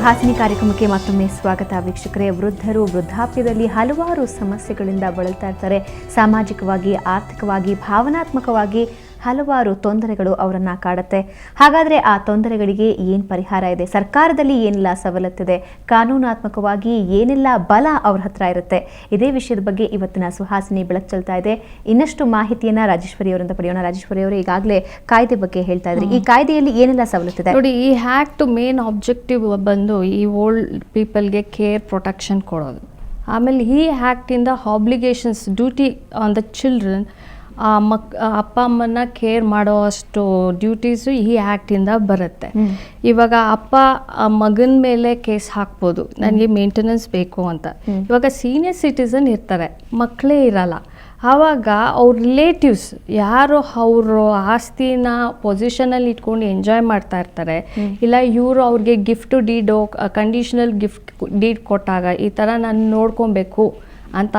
ಸುಹಾಸಿನಿ ಕಾರ್ಯಕ್ರಮಕ್ಕೆ ಮತ್ತೊಮ್ಮೆ ಸ್ವಾಗತ ವೀಕ್ಷಕರೇ. ವೃದ್ಧರು ವೃದ್ಧಾಪ್ಯದಲ್ಲಿ ಹಲವಾರು ಸಮಸ್ಯೆಗಳಿಂದ ಬಳಲ್ತಾ ಇರ್ತಾರೆ. ಸಾಮಾಜಿಕವಾಗಿ, ಆರ್ಥಿಕವಾಗಿ, ಭಾವನಾತ್ಮಕವಾಗಿ ಹಲವಾರು ತೊಂದರೆಗಳು ಅವರನ್ನು ಕಾಡುತ್ತೆ. ಹಾಗಾದರೆ ಆ ತೊಂದರೆಗಳಿಗೆ ಏನು ಪರಿಹಾರ ಇದೆ? ಸರ್ಕಾರದಲ್ಲಿ ಏನೆಲ್ಲ ಸವಲತ್ತಿದೆ? ಕಾನೂನಾತ್ಮಕವಾಗಿ ಏನೆಲ್ಲ ಬಲ ಅವ್ರ ಹತ್ರ ಇರುತ್ತೆ? ಇದೇ ವಿಷಯದ ಬಗ್ಗೆ ಇವತ್ತಿನ ಸುಹಾಸಿನಿ ಬೆಳಕು ಚೆಲ್ತಾ ಇದೆ. ಇನ್ನಷ್ಟು ಮಾಹಿತಿಯನ್ನು ರಾಜೇಶ್ವರಿ ಅವರಿಂದ ಪಡೆಯೋಣ. ರಾಜೇಶ್ವರಿ ಅವರು ಈಗಾಗಲೇ ಕಾಯ್ದೆ ಬಗ್ಗೆ ಹೇಳ್ತಾ ಇದ್ರಿ. ಈ ಕಾಯ್ದೆಯಲ್ಲಿ ಏನೆಲ್ಲ ಸವಲತ್ತಿದೆ? ನೋಡಿ, ಈ ಹ್ಯಾಕ್ಟ್ ಮೇನ್ ಆಬ್ಜೆಕ್ಟಿವ್ ಬಂದು ಈ ಓಲ್ಡ್ ಪೀಪಲ್ಗೆ ಕೇರ್ ಪ್ರೊಟೆಕ್ಷನ್ ಕೊಡೋದು. ಆಮೇಲೆ ಈ ಹ್ಯಾಕ್ಟಿಂದ obligations, duty on the children, ಅಪ್ಪ ಅಮ್ಮನ ಕೇರ್ ಮಾಡೋ ಅಷ್ಟು ಡ್ಯೂಟೀಸು ಈ ಆ್ಯಕ್ಟಿಂದ ಬರುತ್ತೆ. ಇವಾಗ ಅಪ್ಪ ಮಗನ ಮೇಲೆ ಕೇಸ್ ಹಾಕ್ಬೋದು, ನನಗೆ ಮೇಂಟೆನೆನ್ಸ್ ಬೇಕು ಅಂತ. ಇವಾಗ ಸೀನಿಯರ್ ಸಿಟಿಸನ್ ಇರ್ತಾರೆ, ಮಕ್ಕಳೇ ಇರಲ್ಲ. ಆವಾಗ ಅವ್ರ ರಿಲೇಟಿವ್ಸ್ ಯಾರು ಅವರು ಆಸ್ತಿನ ಪೊಸಿಷನಲ್ಲಿ ಇಟ್ಕೊಂಡು ಎಂಜಾಯ್ ಮಾಡ್ತಾ ಇರ್ತಾರೆ, ಇಲ್ಲ ಇವರು ಅವ್ರಿಗೆ ಗಿಫ್ಟ್ ಡೀಡೋ ಕಂಡೀಷನಲ್ ಗಿಫ್ಟ್ ಡೀಡ್ ಕೊಟ್ಟಾಗ ಈ ಥರ ನಾನು ನೋಡ್ಕೊಬೇಕು ಅಂತ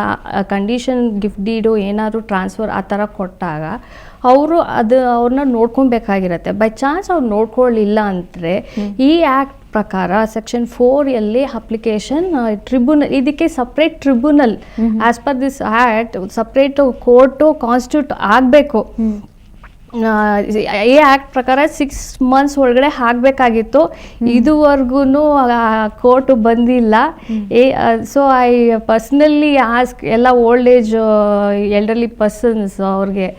ಕಂಡೀಷನ್ ಗಿಫ್ಟ್ ಡೀಡು ಏನಾದರೂ ಟ್ರಾನ್ಸ್ಫರ್ ಆ ಥರ ಕೊಟ್ಟಾಗ ಅವ್ರನ್ನ ನೋಡ್ಕೊಬೇಕಾಗಿರುತ್ತೆ. ಬೈ ಚಾನ್ಸ್ ಅವ್ರು ನೋಡ್ಕೊಳ್ಳಿಲ್ಲ ಅಂದರೆ ಈ ಆ್ಯಕ್ಟ್ ಪ್ರಕಾರ ಸೆಕ್ಷನ್ 4 ಅಪ್ಲಿಕೇಶನ್ ಟ್ರಿಬ್ಯುನಲ್, ಇದಕ್ಕೆ separate tribunal as per this act separate court constitute ಆಗಬೇಕು. ಈ ಆ್ಯಕ್ಟ್ ಪ್ರಕಾರ 6 months ಒಳಗಡೆ ಆಗಬೇಕಾಗಿತ್ತು. ಇದುವರೆಗೂ ಕೋರ್ಟು ಬಂದಿಲ್ಲ. ಸೊ ಐ ಪರ್ಸ್ನಲಿ ಆಸ್ಕ್ ಎಲ್ಲ ಓಲ್ಡ್ ಏಜ್ ಎಲ್ಡರ್ಲಿ ಪರ್ಸನ್ಸ್ ಅವ್ರಿಗೆ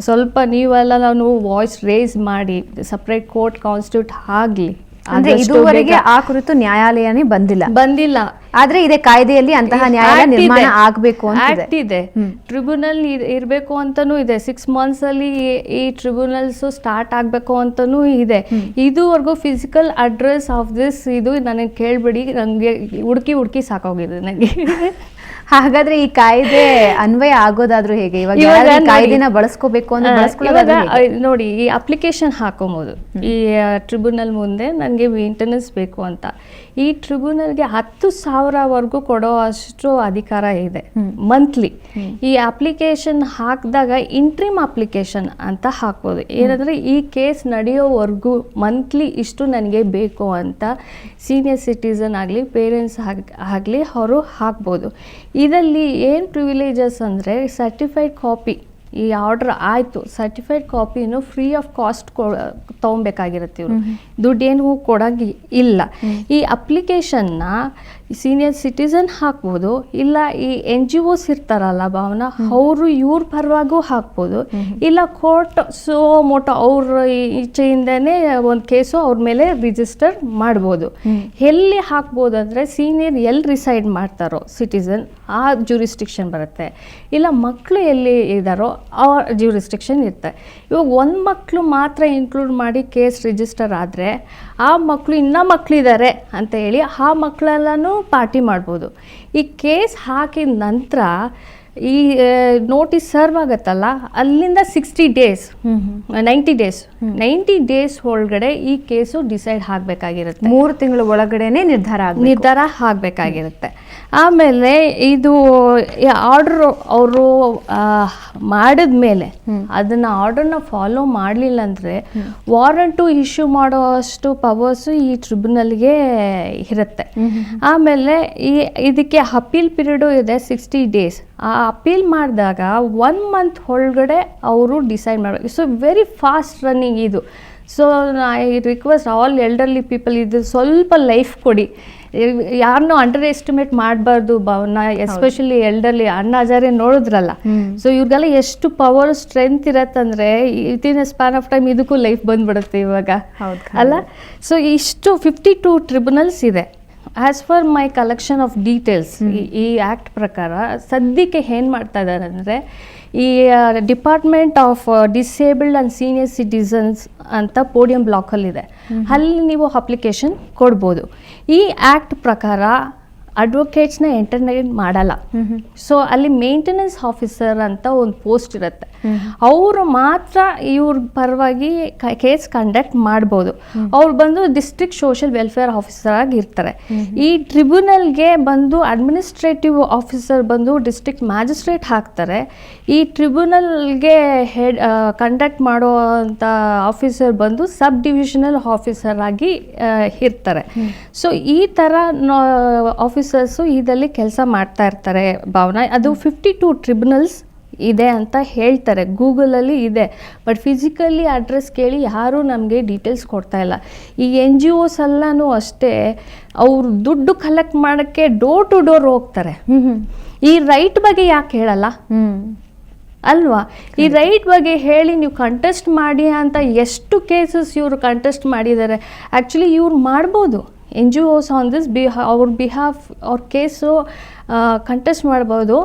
ಸ್ವಲ್ಪ ನೀವೆಲ್ಲ ನಾನು ವಾಯ್ಸ್ ರೇಸ್ ಮಾಡಿ ಸಪ್ರೇಟ್ ಕೋರ್ಟ್ ಕಾನ್ಸ್ಟಿಟ್ಯೂಟ್ ಆಗಲಿ. ಅಂದ್ರೆ ಇದುವರೆಗೆ ಆ ಕುರಿತು ನ್ಯಾಯಾಲಯನೇ ಬಂದಿಲ್ಲ. ಆದ್ರೆ ಇದೇ ಕಾಯ್ದೆಯಲ್ಲಿ ಅಂತಹ ನ್ಯಾಯಾಲಯ ನಿರ್ಮಾಣ ಆಗಬೇಕು ಅಂತ ಇದೆ. ಟ್ರಿಬ್ಯುನಲ್ ಇರಬೇಕು ಅಂತಾನೂ ಇದೆ. 6 months ಈ ಟ್ರಿಬ್ಯುನಲ್ಸ್ ಸ್ಟಾರ್ಟ್ ಆಗಬೇಕು ಅಂತಾನೂ ಇದೆ. ಇದುವರೆಗೂ ಫಿಸಿಕಲ್ ಅಡ್ರೆಸ್ ಆಫ್ ದಿಸ್ ಇದು ನನಗೆ ಕೇಳ್ಬಿಡಿ, ನನಗೆ ಹುಡುಕಿ ಸಾಕೋಗಿದೆ ನನಗೆ. ಹಾಗಾದ್ರೆ ಈ ಕಾಯ್ದೆ ಅನ್ವಯ ಆಗೋದಾದ್ರೂ ಹೇಗೆ? ಇವಾಗ ಕಾಯ್ದೆನ ಬಳಸ್ಕೋಬೇಕು ಅಂದ್ರೆ ನೋಡಿ, ಈ ಅಪ್ಲಿಕೇಶನ್ ಹಾಕೋಬಹುದು ಈ ಟ್ರಿಬ್ಯುನಲ್ ಮುಂದೆ ನನಗೆ ಮೇಂಟೆನೆನ್ಸ್ ಬೇಕು ಅಂತ. ಈ ಟ್ರಿಬ್ಯುನಲ್ಗೆ 10,000ವರೆಗೂ ಕೊಡೋ ಅಷ್ಟು ಅಧಿಕಾರ ಇದೆ ಮಂತ್ಲಿ. ಈ ಅಪ್ಲಿಕೇಶನ್ ಹಾಕಿದಾಗ ಇಂಟ್ರಿಮ್ ಅಪ್ಲಿಕೇಶನ್ ಅಂತ ಹಾಕ್ಬೋದು. ಏನಂದ್ರೆ ಈ ಕೇಸ್ ನಡೆಯೋವರೆಗೂ ಮಂತ್ಲಿ ಇಷ್ಟು ನನಗೆ ಬೇಕು ಅಂತ ಸೀನಿಯರ್ ಸಿಟಿಸನ್ ಆಗಲಿ ಪೇರೆಂಟ್ಸ್ ಆಗಲಿ ಅವರು ಹಾಕ್ಬೋದು. ಇದರಲ್ಲಿ ಏನು ಪ್ರಿವಿಲೇಜಸ್ ಅಂದರೆ ಸರ್ಟಿಫೈಡ್ ಕಾಪಿ, ಈ ಆರ್ಡರ್ ಆಯಿತು, ಸರ್ಟಿಫೈಡ್ ಕಾಪಿನೂ ಫ್ರೀ ಆಫ್ ಕಾಸ್ಟ್ ತೊಗೊಬೇಕಾಗಿರುತ್ತೆ. ಇವರು ದುಡ್ಡೇನು ಕೊಡೋಂಗೆ ಇಲ್ಲ. ಈ ಅಪ್ಲಿಕೇಶನ್ನ ಸೀನಿಯರ್ ಸಿಟಿಸನ್ ಹಾಕ್ಬೋದು, ಇಲ್ಲ ಈ NGOs ಇರ್ತಾರಲ್ಲ ಭಾವನಾ, ಅವರು ಇವ್ರ ಪರವಾಗೂ ಹಾಕ್ಬೋದು, ಇಲ್ಲ ಕೋರ್ಟ್ ಮೋಟೋ ಅವ್ರ ಈಚೆಯಿಂದನೇ ಒಂದು ಕೇಸು ಅವ್ರ ಮೇಲೆ ರಿಜಿಸ್ಟರ್ ಮಾಡ್ಬೋದು. ಎಲ್ಲಿ ಹಾಕ್ಬೋದು ಅಂದರೆ ಸೀನಿಯರ್ ಎಲ್ಲಿ ರಿಸೈಡ್ ಮಾಡ್ತಾರೋ ಸಿಟಿಸನ್ ಆ ಜ್ಯೂರಿಸ್ಟಿಕ್ಷನ್ ಬರುತ್ತೆ, ಇಲ್ಲ ಮಕ್ಕಳು ಎಲ್ಲಿ ಇದ್ದಾರೋ ಆ ಜ್ಯೂರಿಸ್ಟಿಕ್ಷನ್ ಇರುತ್ತೆ. ಇವಾಗ ಒಂದು ಮಕ್ಕಳು ಮಾತ್ರ ಇನ್ಕ್ಲೂಡ್ ಮಾಡಿ ಕೇಸ್ ರಿಜಿಸ್ಟರ್ ಆದರೆ ಆ ಮಕ್ಕಳು ಇನ್ನೂ ಮಕ್ಕಳಿದ್ದಾರೆ ಅಂತ ಹೇಳಿ ಆ ಮಕ್ಕಳೆಲ್ಲನೂ ಪಾರ್ಟಿ ಮಾಡ್ಬೋದು. ಈ ಕೇಸ್ ಹಾಕಿದ ನಂತರ ಈ ನೋಟಿಸ್ ಸರ್ವ್ ಆಗುತ್ತಲ್ಲ, ಅಲ್ಲಿಂದ 60 days 90 days ಒಳಗಡೆ ಈ ಕೇಸು ಡಿಸೈಡ್ ಆಗಬೇಕಾಗಿರುತ್ತೆ. 3 ತಿಂಗಳ ಒಳಗಡೆನೆ ನಿರ್ಧಾರ ಆಗಬೇಕಾಗಿರುತ್ತೆ. ಆಮೇಲೆ ಇದು ಆರ್ಡರ್ ಅವರು ಮಾಡಿದ್ಮೇಲೆ ಅದನ್ನು ಆರ್ಡರ್ನ ಫಾಲೋ ಮಾಡಲಿಲ್ಲ ಅಂದರೆ ವಾರಂಟು ಇಶ್ಯೂ ಮಾಡೋ ಅಷ್ಟು ಪವರ್ಸು ಈ ಟ್ರಿಬ್ಯುನಲ್ಗೆ ಇರುತ್ತೆ. ಆಮೇಲೆ ಇದಕ್ಕೆ ಅಪೀಲ್ ಪೀರಿಯಡು ಇದೆ 60 days. ಆ ಅಪೀಲ್ ಮಾಡಿದಾಗ 1 month ಒಳಗಡೆ ಅವರು ಡಿಸೈಡ್ ಮಾಡಬೇಕು. ಸೊ ವೆರಿ ಫಾಸ್ಟ್ ರನ್ನಿಂಗ್ ಇದು. So I request all elderly people, ಇದು ಸ್ವಲ್ಪ ಲೈಫ್ ಕೊಡಿ. ಯಾರನ್ನೂ ಅಂಡರ್ ಎಸ್ಟಿಮೇಟ್ ಮಾಡಬಾರ್ದು ಭಾವನಾ, ಎಸ್ಪೆಷಲಿ ಎಲ್ಡರ್ಲಿ. ಅಣ್ಣಾ ಹಜಾರೆ ನೋಡಿದ್ರಲ್ಲ, ಸೊ ಇವ್ರಿಗೆಲ್ಲ ಎಷ್ಟು ಪವರ್ ಸ್ಟ್ರೆಂತ್ ಇರತ್ತಂದ್ರೆ within a span of time ಇದಕ್ಕೂ ಲೈಫ್ ಬಂದ್ಬಿಡುತ್ತೆ ಇವಾಗ ಅಲ್ಲ. ಸೊ ಇಷ್ಟು 52 ಟ್ರಿಬ್ಯುನಲ್ಸ್ ಇದೆ. As per my collection of details, ಈ ಆ್ಯಕ್ಟ್ ಪ್ರಕಾರ ಸದ್ಯಕ್ಕೆ ಏನು ಮಾಡ್ತಾ ಇದ್ದಾರೆ ಅಂದರೆ ಈ department of disabled and senior citizens ಅಂತ ಪೋಡಿಯಂ ಬ್ಲಾಕಲ್ಲಿದೆ, ಅಲ್ಲಿ ನೀವು ಅಪ್ಲಿಕೇಶನ್ ಕೊಡ್ಬೋದು. ಈ ಆ್ಯಕ್ಟ್ ಪ್ರಕಾರ ಅಡ್ವೊಕೇಟ್ಸ್ನ ಎಂಟರ್ಟೈನ್ ಮಾಡಲ್ಲ. ಸೊ ಅಲ್ಲಿ ಮೇಂಟೆನೆನ್ಸ್ ಆಫೀಸರ್ ಅಂತ ಒಂದು ಪೋಸ್ಟ್ ಇರುತ್ತೆ, ಅವರು ಮಾತ್ರ ಇವ್ರ ಪರವಾಗಿ ಕೇಸ್ ಕಂಡಕ್ಟ್ ಮಾಡ್ಬೋದು. ಅವ್ರು ಬಂದು ಡಿಸ್ಟ್ರಿಕ್ಟ್ ಸೋಷಿಯಲ್ ವೆಲ್ಫೇರ್ ಆಫೀಸರ್ ಆಗಿ ಇರ್ತಾರೆ. ಈ ಟ್ರಿಬ್ಯುನಲ್ಗೆ ಬಂದು ಅಡ್ಮಿನಿಸ್ಟ್ರೇಟಿವ್ ಆಫೀಸರ್ ಬಂದು ಡಿಸ್ಟ್ರಿಕ್ಟ್ ಮ್ಯಾಜಿಸ್ಟ್ರೇಟ್ ಹಾಕ್ತಾರೆ. ಈ ಟ್ರಿಬ್ಯುನಲ್ಗೆ ಕಂಡಕ್ಟ್ ಮಾಡುವಂಥ ಆಫೀಸರ್ ಬಂದು ಸಬ್ ಡಿವಿಷನಲ್ ಆಫೀಸರ್ ಆಗಿ ಇರ್ತಾರೆ. ಸೊ ಈ ಥರ ಆಫೀಸರ್ಸು ಇದರಲ್ಲಿ ಕೆಲಸ ಮಾಡ್ತಾ ಇರ್ತಾರೆ ಭಾವನಾ. ಅದು 52 ಟ್ರಿಬ್ಯುನಲ್ಸ್ ಇದೆ ಅಂತ ಹೇಳ್ತಾರೆ, ಗೂಗಲಲ್ಲಿ ಇದೆ. ಬಟ್ ಫಿಸಿಕಲಿ ಅಡ್ರೆಸ್ ಕೇಳಿ ಯಾರೂ ನಮಗೆ ಡೀಟೇಲ್ಸ್ ಕೊಡ್ತಾ ಇಲ್ಲ. ಈ NGOs ಎಲ್ಲನೂ ಅಷ್ಟೇ, ಅವರು ದುಡ್ಡು ಕಲೆಕ್ಟ್ ಮಾಡೋಕ್ಕೆ ಡೋರ್ ಟು ಡೋರ್ ಹೋಗ್ತಾರೆ. ಈ ರೈಟ್ ಬಗ್ಗೆ ಯಾಕೆ ಹೇಳಲ್ಲ ಅಲ್ವಾ? ಈ ರೈಟ್ ಬಗ್ಗೆ ಹೇಳಿ ನೀವು ಕಂಟೆಸ್ಟ್ ಮಾಡಿ ಅಂತ ಎಷ್ಟು ಕೇಸಸ್ ಇವರು ಕಂಟೆಸ್ಟ್ ಮಾಡಿದ್ದಾರೆ. ಆ್ಯಕ್ಚುಲಿ ಇವ್ರು ಮಾಡ್ಬೋದು, NGOs ಆನ್ ದಿಸ್ ಅವ್ರ ಬಿಹಾಫ್ ಅವ್ರ ಕೇಸು ಕಂಟೆಸ್ಟ್ ಮಾಡ್ಬೋದು.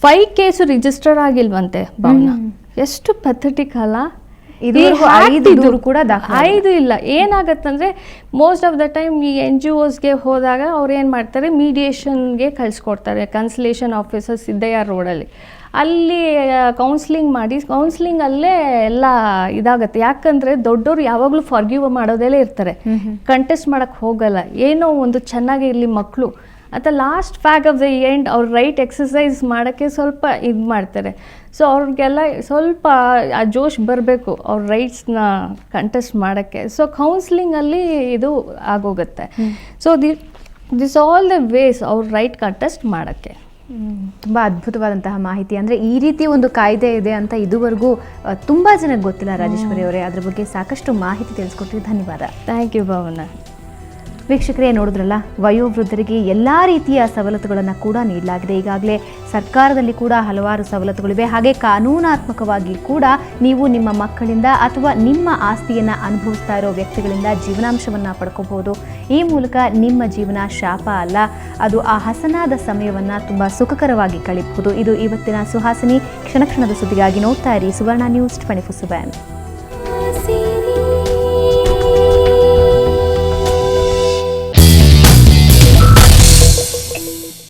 5 ಕೇಸು ರಿಜಿಸ್ಟರ್ ಆಗಿಲ್ವಂತೆ ಭಾವನಾ. ಎಷ್ಟು ಪಥೆಟಿಕ್ ಅಲ್ಲ? 5 ಕೂಡ 5 ಇಲ್ಲ. ಏನಾಗತ್ತಂದರೆ ಮೋಸ್ಟ್ ಆಫ್ ದ ಟೈಮ್ ಈ NGOsಗೆ ಹೋದಾಗ ಅವ್ರು ಏನು ಮಾಡ್ತಾರೆ, ಮೀಡಿಯೇಷನ್ಗೆ ಕಳಿಸ್ಕೊಡ್ತಾರೆ. ಕನ್ಸಲೇಷನ್ ಆಫೀಸರ್ ಸಿದ್ದಯ್ಯ ರೋಡಲ್ಲಿ ಅಲ್ಲಿ ಕೌನ್ಸ್ಲಿಂಗ್ ಮಾಡಿ, ಕೌನ್ಸ್ಲಿಂಗಲ್ಲೇ ಎಲ್ಲ ಇದಾಗತ್ತೆ. ಯಾಕಂದರೆ ದೊಡ್ಡವರು ಯಾವಾಗಲೂ ಫಾರ್ಗಿವ್ ಮಾಡೋದಲ್ಲೇ ಇರ್ತಾರೆ, ಕಂಟೆಸ್ಟ್ ಮಾಡೋಕ್ಕೆ ಹೋಗಲ್ಲ. ಏನೋ ಒಂದು ಚೆನ್ನಾಗಿ ಇರಲಿ ಮಕ್ಕಳು ಅಂತ ಲಾಸ್ಟ್ ಫ್ಯಾಗ್ ಆಫ್ ದ ಎಂಡ್ ಅವ್ರ ರೈಟ್ ಎಕ್ಸಸೈಸ್ ಮಾಡೋಕ್ಕೆ ಸ್ವಲ್ಪ ಇದು ಮಾಡ್ತಾರೆ. ಸೊ ಅವ್ರಿಗೆಲ್ಲ ಸ್ವಲ್ಪ ಆ ಜೋಶ್ ಬರಬೇಕು ಅವ್ರ ರೈಟ್ಸ್ನ ಕಂಟೆಸ್ಟ್ ಮಾಡೋಕ್ಕೆ. ಸೊ ಕೌನ್ಸ್ಲಿಂಗಲ್ಲಿ ಇದು ಆಗೋಗುತ್ತೆ. So this all the ways ಅವ್ರ ರೈಟ್ ಕಂಟೆಸ್ಟ್ ಮಾಡೋಕ್ಕೆ. ತುಂಬ ಅದ್ಭುತವಾದಂತಹ ಮಾಹಿತಿ. ಅಂದರೆ ಈ ರೀತಿ ಒಂದು ಕಾಯ್ದೆ ಇದೆ ಅಂತ ಇದುವರೆಗೂ ತುಂಬ ಜನಕ್ಕೆ ಗೊತ್ತಿಲ್ಲ ರಾಜೇಶ್ವರಿ ಅವರೇ. ಅದ್ರ ಬಗ್ಗೆ ಸಾಕಷ್ಟು ಮಾಹಿತಿ ತಿಳಿಸ್ಕೊಟ್ರಿ, ಧನ್ಯವಾದ. Thank you Bhavana. ವೀಕ್ಷಕರೇ, ನೋಡಿದ್ರಲ್ಲ, ವಯೋವೃದ್ಧರಿಗೆ ಎಲ್ಲ ರೀತಿಯ ಸವಲತ್ತುಗಳನ್ನು ಕೂಡ ನೀಡಲಾಗಿದೆ. ಈಗಾಗಲೇ ಸರ್ಕಾರದಲ್ಲಿ ಕೂಡ ಹಲವಾರು ಸವಲತ್ತುಗಳಿವೆ. ಹಾಗೆ ಕಾನೂನಾತ್ಮಕವಾಗಿ ಕೂಡ ನೀವು ನಿಮ್ಮ ಮಕ್ಕಳಿಂದ ಅಥವಾ ನಿಮ್ಮ ಆಸ್ತಿಯನ್ನು ಅನುಭವಿಸ್ತಾ ಇರೋ ವ್ಯಕ್ತಿಗಳಿಂದ ಜೀವನಾಂಶವನ್ನು ಪಡ್ಕೋಬಹುದು. ಈ ಮೂಲಕ ನಿಮ್ಮ ಜೀವನ ಶಾಪ ಅಲ್ಲ, ಅದು ಆ ಹಸನಾದ ಸಮಯವನ್ನು ತುಂಬ ಸುಖಕರವಾಗಿ ಕಳೆಯಬಹುದು. ಇದು ಇವತ್ತಿನ ಸುಹಾಸಿನಿ. ಕ್ಷಣ ಕ್ಷಣದ ಸುದ್ದಿಗಾಗಿ ನೋಡ್ತಾ ಇರಿ ಸುವರ್ಣ ನ್ಯೂಸ್ 24/7.